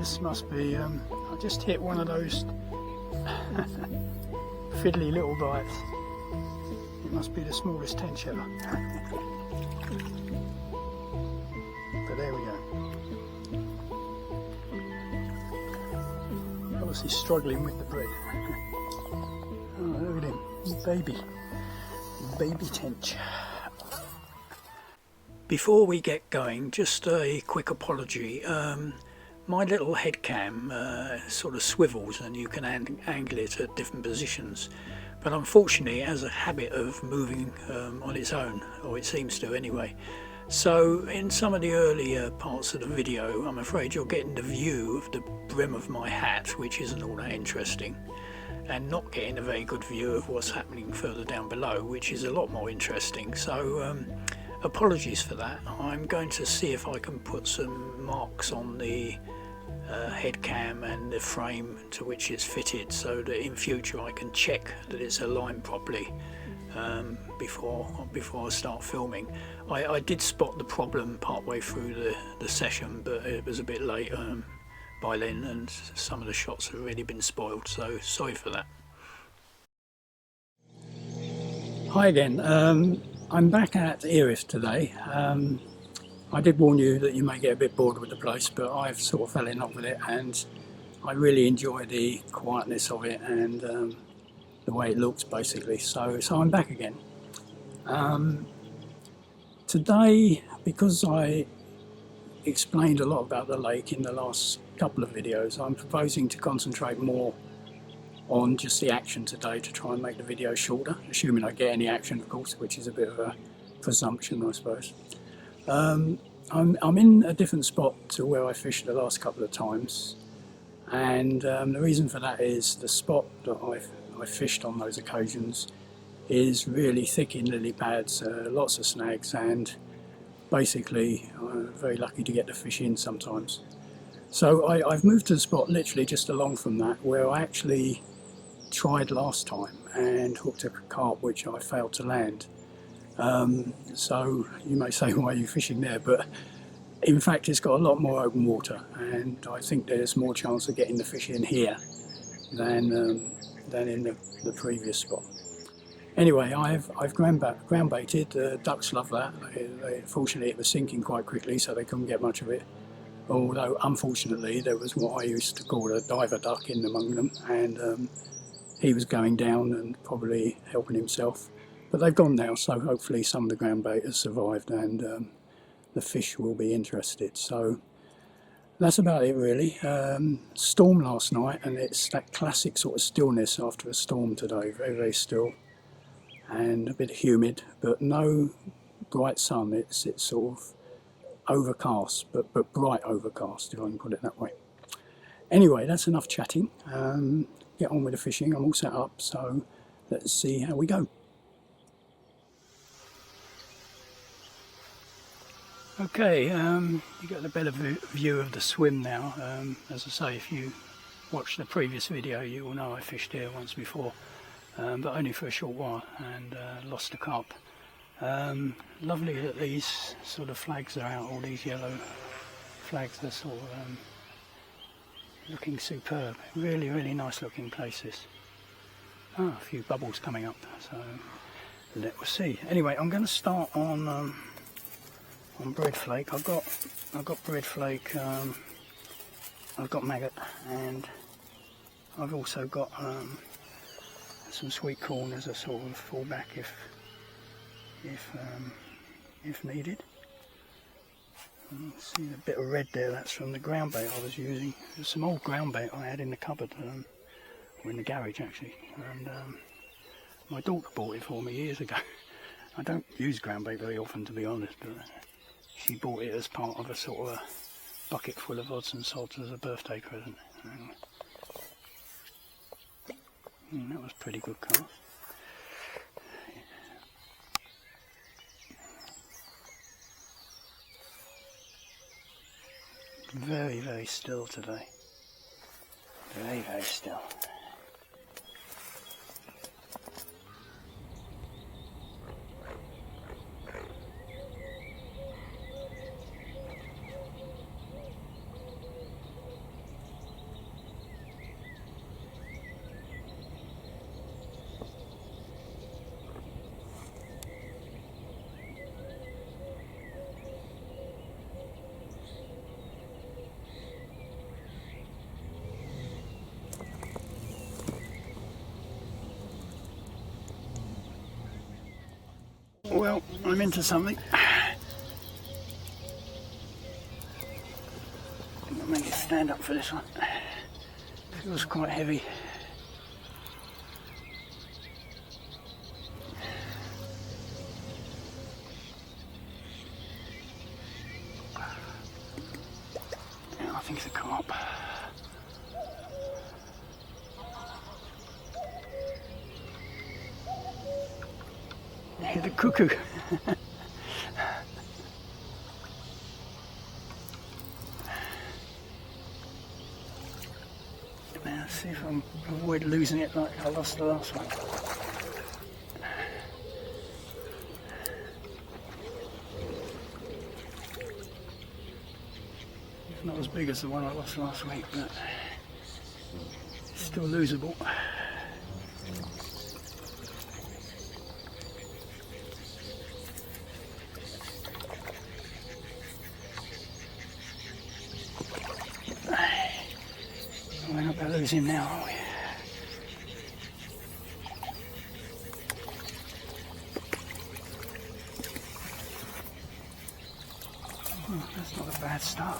This must be, I just hit one of those fiddly little bites. It must be the smallest tench ever. But there we go. Obviously struggling with the bread. Oh, look at him, baby tench. Before we get going, just a quick apology. My little head cam sort of swivels and you can angle it at different positions, but unfortunately it has a habit of moving on its own, or it seems to anyway. So in some of the earlier parts of the video, I'm afraid you're getting the view of the brim of my hat, which isn't all that interesting, and not getting a very good view of what's happening further down below, which is a lot more interesting. So apologies for that. I'm going to see if I can put some marks on the head cam and the frame to which it's fitted, so that in future I can check that it's aligned properly before I start filming. I did spot the problem partway through the session, but it was a bit late by then, and some of the shots have already been spoiled, so sorry for that. Hi again. I'm back at Earith today. I did warn you that you may get a bit bored with the place, but I've sort of fell in love with it, and I really enjoy the quietness of it and the way it looks, basically. So I'm back again. Today, because I explained a lot about the lake in the last couple of videos, I'm proposing to concentrate more on just the action today to try and make the video shorter, assuming I get any action, of course, which is a bit of a presumption, I suppose. I'm in a different spot to where I fished the last couple of times, and the reason for that is the spot that I fished on those occasions is really thick in lily pads, lots of snags, and basically I'm very lucky to get the fish in sometimes. So I've moved to the spot literally just along from that, where I actually tried last time and hooked a carp which I failed to land. So you may say, why are you fishing there? But in fact it's got a lot more open water, and I think there's more chance of getting the fish in here than in the previous spot. Anyway, I've ground baited. The ducks love that. Fortunately it was sinking quite quickly, so they couldn't get much of it. Although unfortunately there was what I used to call a diver duck in among them, and he was going down and probably helping himself. But they've gone now, so hopefully some of the ground bait has survived, and the fish will be interested. So that's about it really. Storm last night, and it's that classic sort of stillness after a storm today. Very, very still and a bit humid, but no bright sun. It's sort of overcast, but bright overcast, if I can put it that way. Anyway, that's enough chatting. Get on with the fishing. I'm all set up, so let's see how we go. Okay, you got a better view of the swim now. As I say, if you watched the previous video, you will know I fished here once before, but only for a short while, and lost a carp. Lovely that these sort of flags are out, all these yellow flags are sort of looking superb. Really, really nice looking places. A few bubbles coming up, so let's see. Anyway, I'm going to start on bread flake. I've got bread flake, I've got maggot, and I've also got some sweet corn as a sort of fallback if needed. See the bit of red there, that's from the ground bait I was using. There's some old ground bait I had in the cupboard, or in the garage actually, and my daughter bought it for me years ago. I don't use ground bait very often, to be honest, but she bought it as part of a sort of a bucket full of odds and sods as a birthday present. That was pretty good cast. Very, very still today. Very, very still. Well, I'm into something. I'll make it stand up for this one. Feels quite heavy. Yeah, I think it's a carp. You hear the cuckoo. Now see if I can avoid losing it like I lost the last one. It's not as big as the one I lost last week, but it's still losable. We're not going to lose him now, are we? Oh, that's not a bad start.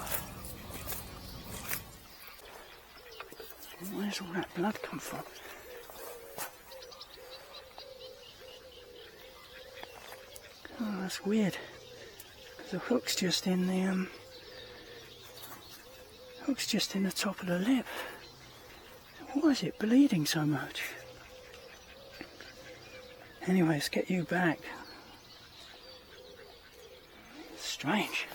Where's all that blood come from? Oh, that's weird. Because the hook's just in the top of the lip. Why is it bleeding so much? Anyway, let's get you back. Strange.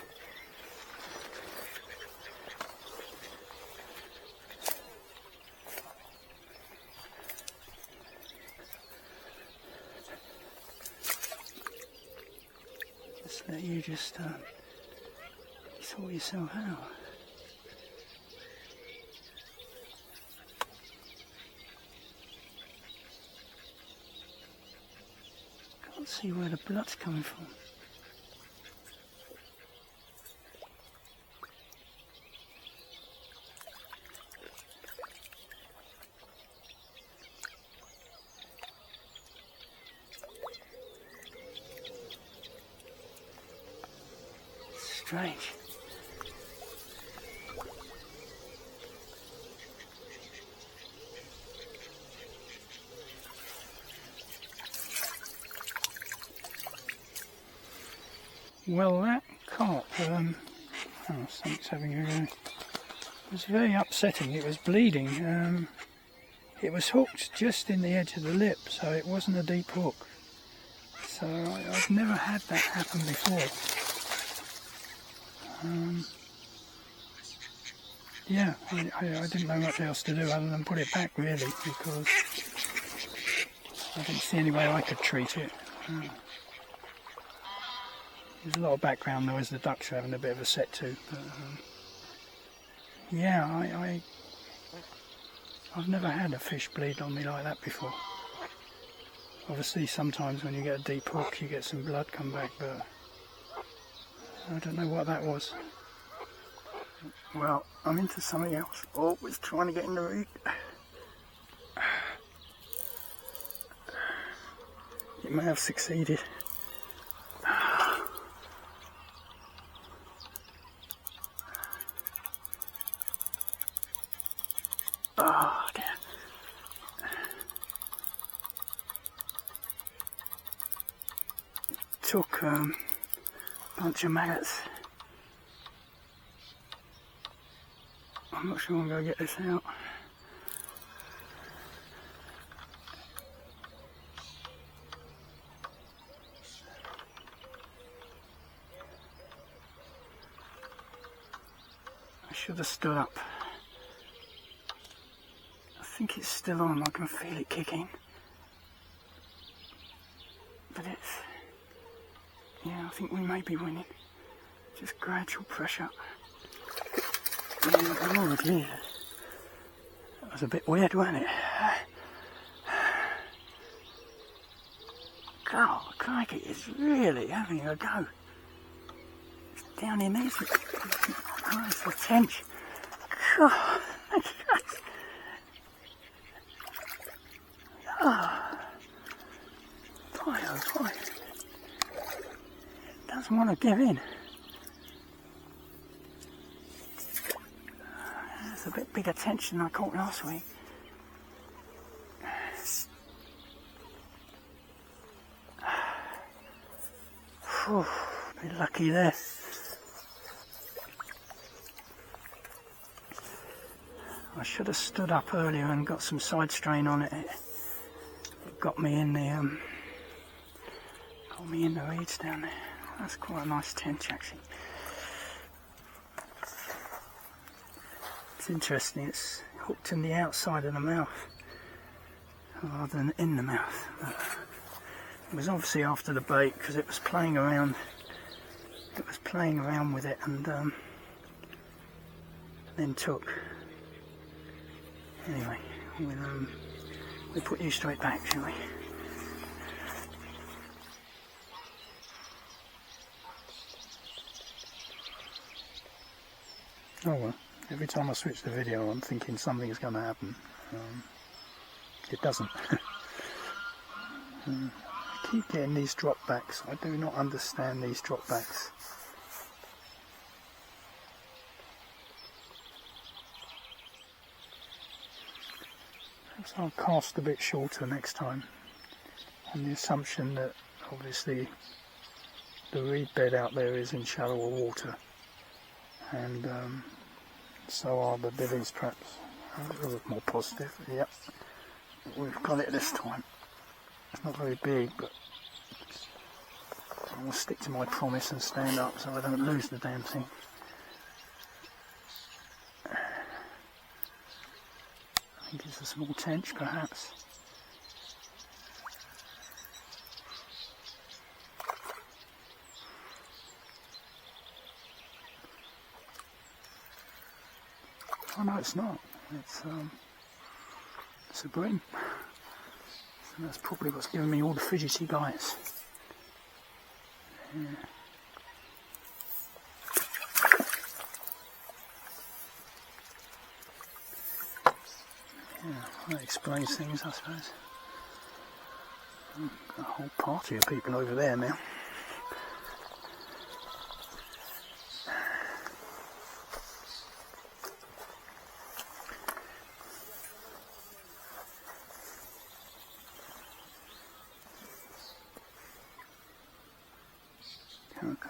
Just let you just sort yourself out. Can't see where the blood's coming from. Strange. Well, that carp, something's having a go. It was very upsetting. It was bleeding. It was hooked just in the edge of the lip, so it wasn't a deep hook. So I've never had that happen before. Yeah, I didn't know much else to do other than put it back, really, because I didn't see any way I could treat it. There's a lot of background noise, the ducks are having a bit of a set to. But, yeah, I've never had a fish bleed on me like that before. Obviously sometimes when you get a deep hook you get some blood come back, but I don't know what that was. Well, I'm into something else. Oh, it's trying to get in the root. It may have succeeded. Oh dear. Took a bunch of maggots. I'm not sure I'm going to get this out. I should have stood up. I think it's still on, I can feel it kicking. But yeah, I think we may be winning. Just gradual pressure. Oh dear. That was a bit weird, wasn't it? God, crikey, it's really having a go. It's down in there. Oh, it's the tench. God. Oh, boy, oh boy. doesn't want to give in. It's a bit bigger tench than I caught last week. Whew, a bit lucky there. I should have stood up earlier and got some side strain on it. It got me in the reeds down there. That's quite a nice tench actually. It's interesting, it's hooked in the outside of the mouth rather than in the mouth. But it was obviously after the bait because it was playing around. It was playing around with it and then took. Anyway, we'll put you straight back, shall we? Oh well, every time I switch the video I'm thinking something's going to happen. It doesn't. I keep getting these dropbacks. I do not understand these dropbacks. Perhaps I'll cast a bit shorter next time, on the assumption that obviously the reed bed out there is in shallower water, and so are the billies perhaps. A little more positive. Yep, we've got it this time. It's not very big, but I will stick to my promise and stand up so I don't lose the damn thing. I think it's a small tench perhaps. Oh no, it's not. It's a bream. So that's probably what's giving me all the fidgety bites. Yeah. Yeah, that explains things, I suppose. Got a whole party of people over there now.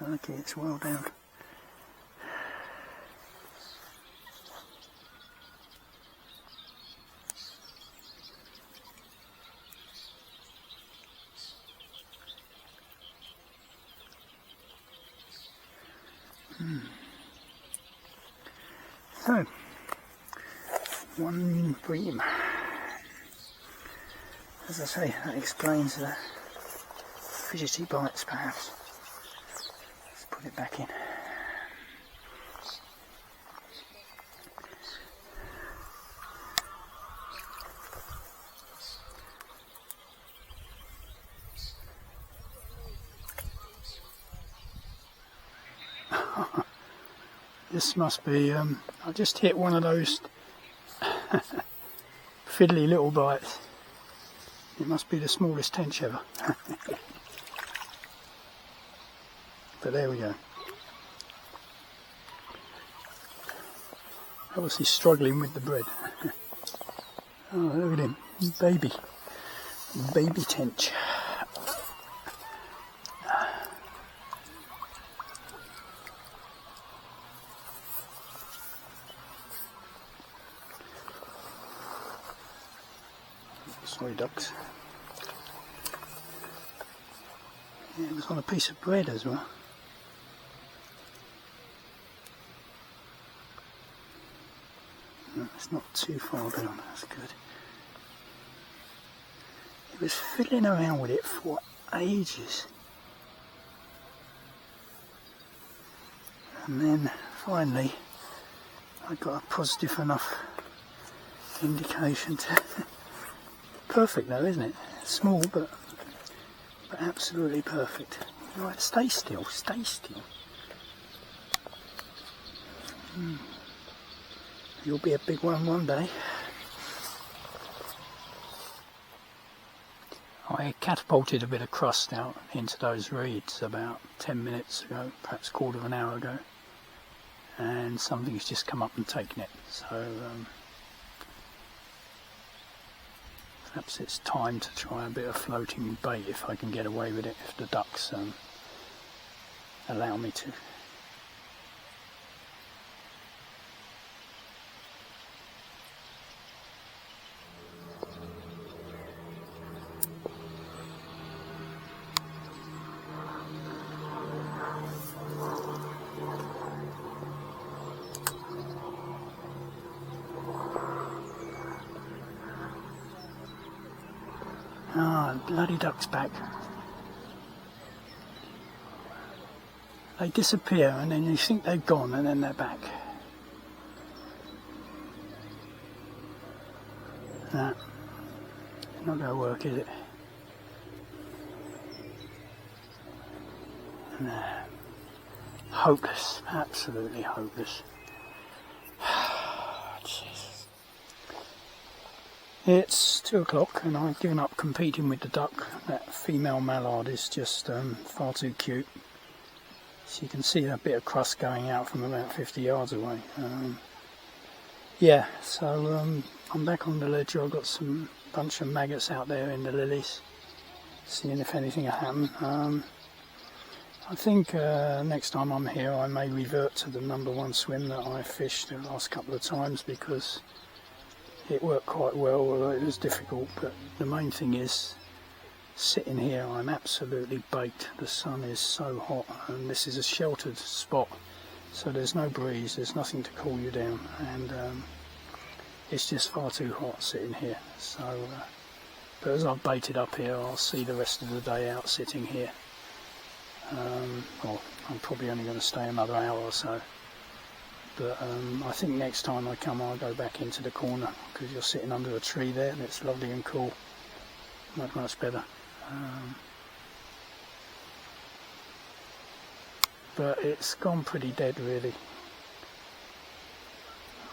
Okay, it's well down. So, one bream. As I say, that explains the fidgety bites perhaps. Let's put it back in. This must be, I just hit one of those fiddly little bites. It must be the smallest tench ever. But there we go. Obviously struggling with the bread. Oh, look at him, baby tench. Sorry, ducks. Yeah, it was on a piece of bread as well. No, it's not too far down, that's good. It was fiddling around with it for ages. And then finally I got a positive enough indication to... Perfect though, isn't it? Small, but absolutely perfect. Right, stay still, stay still. You'll be a big one day. I catapulted a bit of crust out into those reeds about 10 minutes ago, perhaps a quarter of an hour ago, and something's just come up and taken it. So perhaps it's time to try a bit of floating bait if I can get away with it, if the ducks allow me to. Ah, bloody duck's back. They disappear and then you think they've gone and then they're back. Nah, not going to work, is it? Nah. Hopeless, absolutely hopeless. Jesus. It's 2 o'clock and I've given up competing with the duck. That female mallard is just far too cute. So you can see a bit of crust going out from about 50 yards away. Yeah, so I'm back on the ledge. I've got some bunch of maggots out there in the lilies, seeing if anything will happen. I think next time I'm here I may revert to the #1 swim that I fished the last couple of times, because it worked quite well, although it was difficult. But the main thing is, sitting here I'm absolutely baked. The sun is so hot, and this is a sheltered spot, so there's no breeze, there's nothing to cool you down, and it's just far too hot sitting here. So but as I've baited up here, I'll see the rest of the day out sitting here. Well, I'm probably only going to stay another hour or so, but I think next time I come I'll go back into the corner, because you're sitting under a tree there and it's lovely and cool, much better. But it's gone pretty dead really.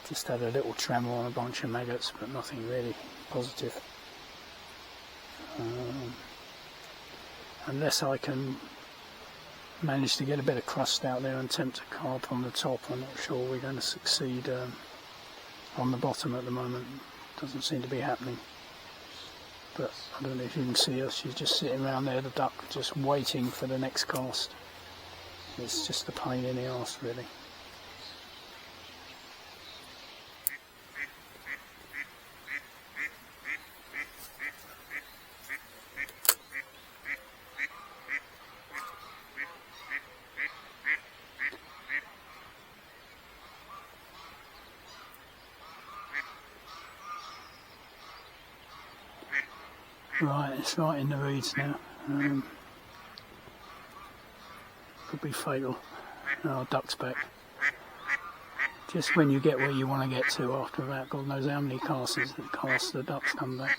Just had a little tremor on a bunch of maggots, but nothing really positive. Unless I can manage to get a bit of crust out there and tempt a carp on the top, I'm not sure we're going to succeed on the bottom at the moment. Doesn't seem to be happening. But I don't know if you can see us, she's just sitting around there, the duck, just waiting for the next cast. It's just a pain in the arse really. Right, it's right in the reeds now. Could be fatal. Oh, duck's back. Just when you get where you want to get to, after about God knows how many casts, the ducks come back.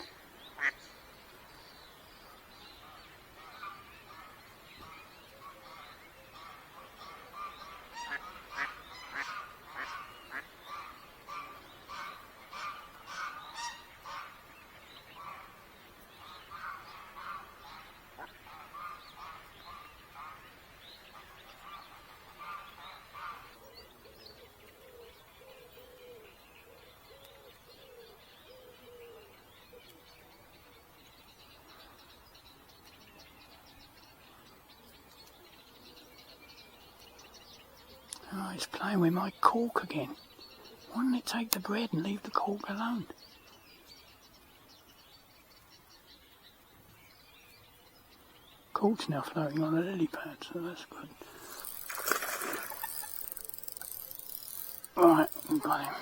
Oh, he's playing with my cork again. Why don't they take the bread and leave the cork alone? Cork's now floating on a lily pad, so that's good. Right, we've got him.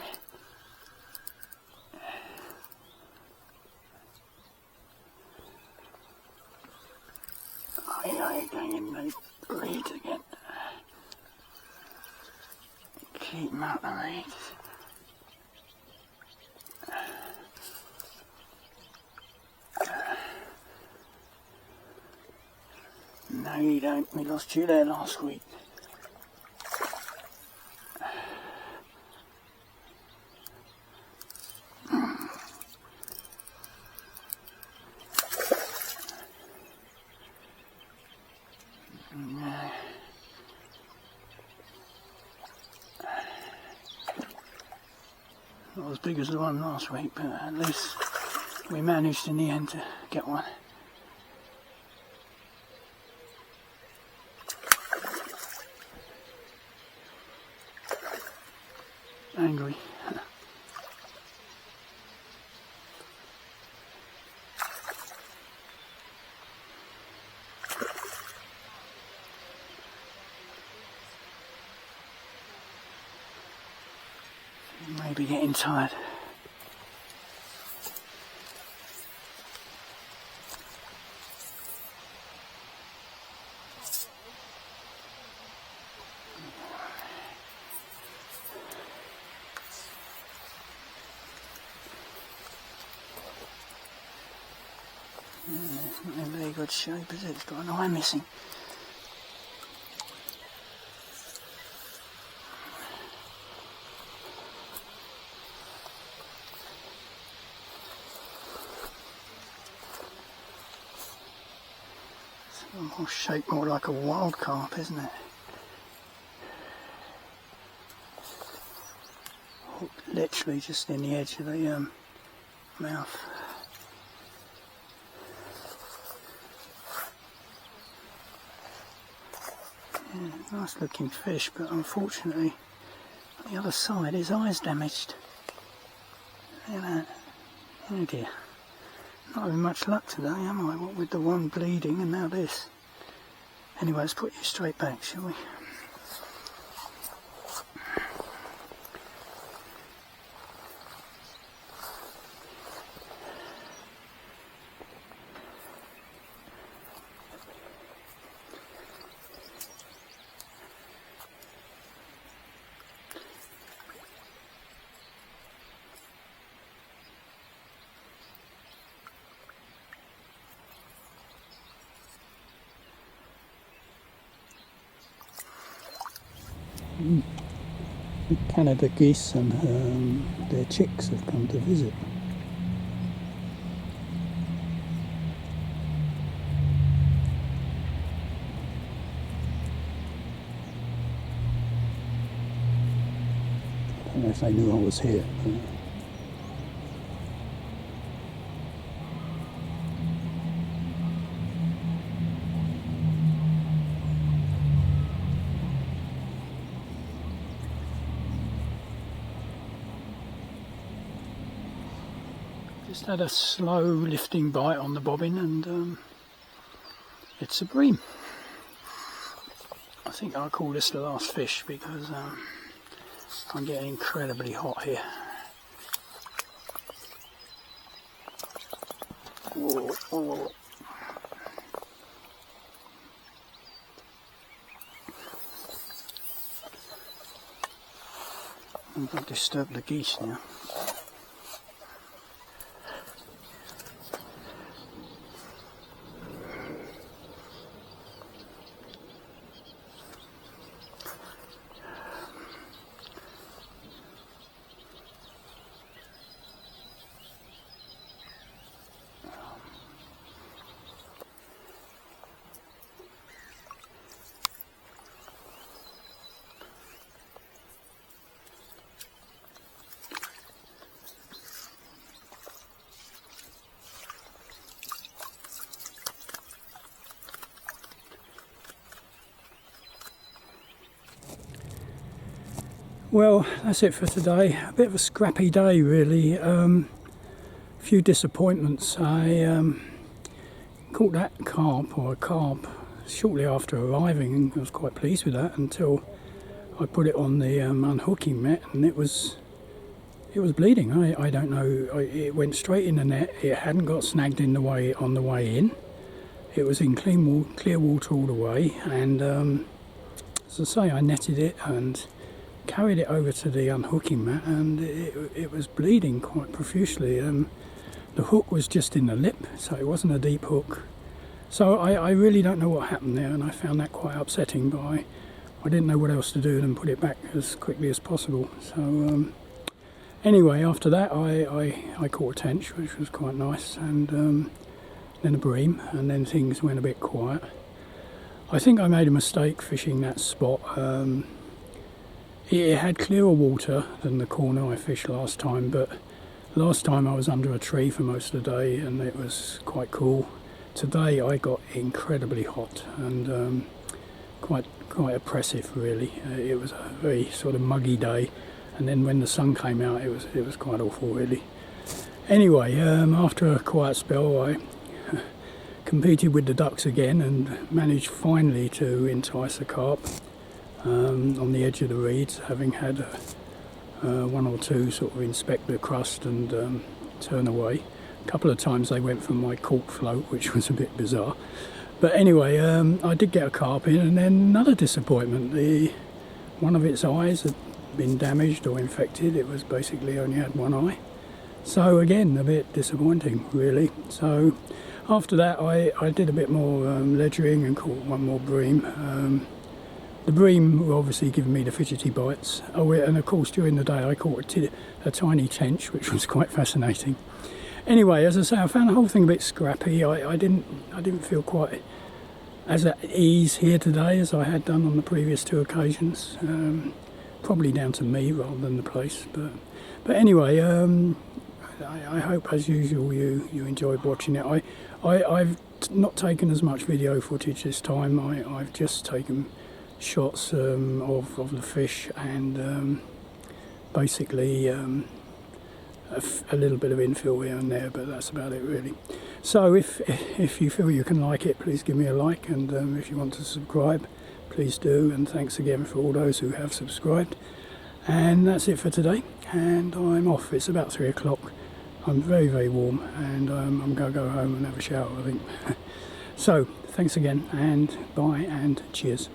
I'm going in the reeds again. Keep him out the reeds. No, you don't. We lost you there last week. Not as big as the one last week, but at least we managed in the end to get one. Angry. Maybe getting tired. It's not in very good shape, is it? It's got an eye missing. It's more shaped more like a wild carp, isn't it? Hook literally just in the edge of the mouth. Yeah, nice looking fish, but unfortunately on the other side his eye's damaged. Look at that. Oh dear. Not having much luck today, am I? What with the one bleeding and now this. Anyway, let's put you straight back, shall we? The Canada geese and their chicks have come to visit. I don't know if they knew I was here. Just had a slow lifting bite on the bobbin, and it's a bream. I think I'll call this the last fish because I'm getting incredibly hot here. Whoa, whoa. I'm going to disturb the geese now. Well, that's it for today. A bit of a scrappy day, really. A few disappointments. I caught that carp, or a carp, shortly after arriving, and I was quite pleased with that until I put it on the unhooking net, and it was bleeding. I don't know. It went straight in the net. It hadn't got snagged in the way on the way in. It was in clear water all the way, and as I say, I netted it and carried it over to the unhooking mat, and it was bleeding quite profusely. The hook was just in the lip, so it wasn't a deep hook. So I really don't know what happened there, and I found that quite upsetting, but I didn't know what else to do than put it back as quickly as possible. So anyway, after that I caught a tench, which was quite nice, and then a bream, and then things went a bit quiet. I think I made a mistake fishing that spot. It had clearer water than the corner I fished last time, but last time I was under a tree for most of the day and it was quite cool. Today I got incredibly hot and quite oppressive really. It was a very sort of muggy day, and then when the sun came out it was quite awful really. Anyway, after a quiet spell I competed with the ducks again and managed finally to entice a carp on the edge of the reeds, having had one or two sort of inspect the crust and turn away. A couple of times they went for my cork float, which was a bit bizarre. But anyway, I did get a carp in, and then another disappointment. One of its eyes had been damaged or infected. It was basically only had one eye. So again, a bit disappointing really. So after that I did a bit more ledgering and caught one more bream. The bream were obviously giving me the fidgety bites. Oh, and of course during the day I caught a tiny tench, which was quite fascinating. Anyway, as I say, I found the whole thing a bit scrappy. I didn't feel quite as at ease here today as I had done on the previous two occasions. Probably down to me rather than the place. But anyway, I hope as usual you enjoyed watching it. I've not taken as much video footage this time. I've just taken shots of the fish and basically a little bit of infill here and there, but that's about it really. So if you feel you can like it, please give me a like, and if you want to subscribe, please do, and thanks again for all those who have subscribed. And that's it for today, and I'm off. It's about 3 o'clock. I'm very warm, and I'm going to go home and have a shower, I think. So thanks again, and bye, and cheers.